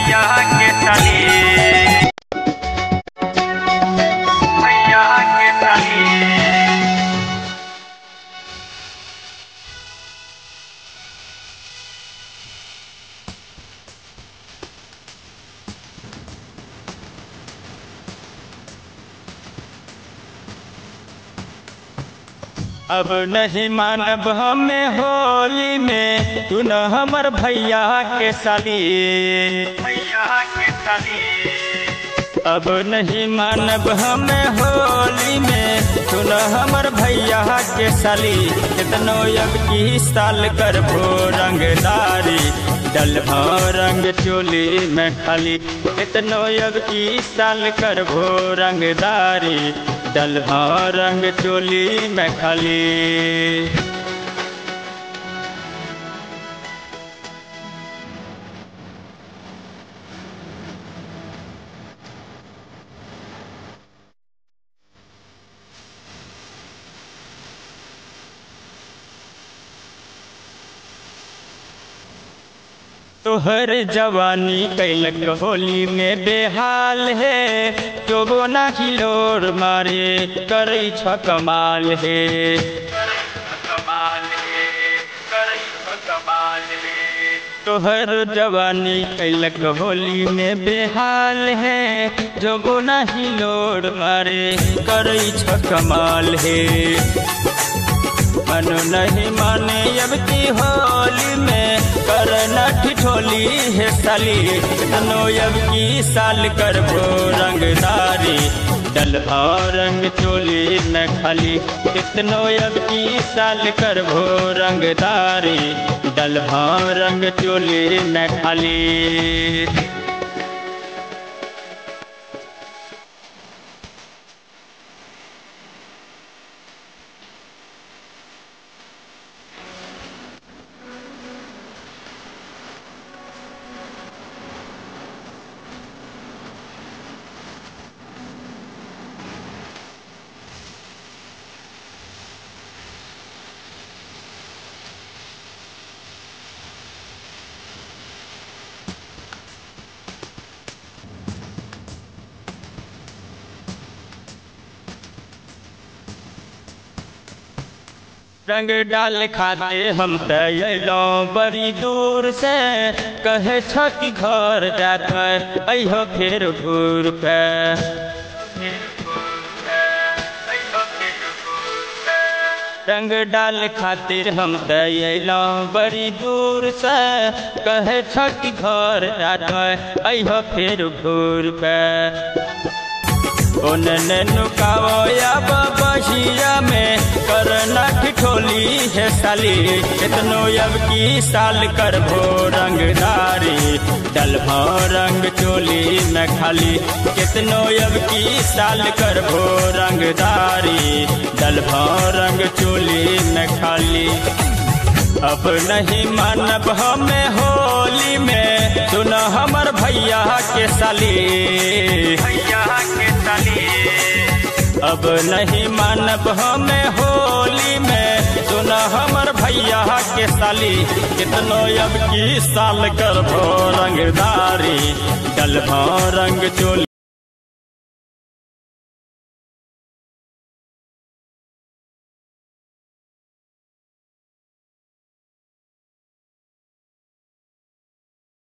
भैया के साली, भैया के साली। अब नहीं मानब हमें होली में, तू न हमर भैया के साली, भैया के साली। अब नहीं मानब हमें होली में, तू न हमर भैया के साली। कितनो अब की साल करबो रंगदारी, डलभो रंग चोली में खाली। कितनो अब की साल करबो रंगदारी, डलभो रंग चोली में खाली। तोहर जवानी कैलक होली में बेहाल है, जो बोना हिलोर मारे करे छ कमाल है, तोहर जवानी कैलक होली में बेहाल है, जो बोना हिलोर मारे करे छ कमाल है। मनु नहीं माने अब की होली में, करना ठिठोली है साली। तनो अब की साल करबो रंगदारी, डलभो रंग चोली न खाली। कितनो अब की साल करबो रंगदारी, डलभो रंग चोली न खाली। रंग डाल खाते हम तैलो बड़ी दूर से, कहे छ कि घर जात अहो फिर घूर पे। रंग डाल खातिर हम तैलो बड़ी दूर से, कहे छ कि घर जात अहो फिर घूर पे। उन्हें नुकाओ या बहिया में, करना ठिठोली है साली। कितनो अब की साल करबो रंगदारी, डलभो रंग चोली में खाली। कितनो अब की साल करबो रंगदारी, डलभो रंग चोली में खाली। अब नहीं मानब हमें होली में, तू न हमर भैया के साली, भैया के साली। अब नहीं मानब हमें होली में, तू न हमर भैया के साली। कितनो अब की साल करबो रंगदारी, डलभो रंग चोली।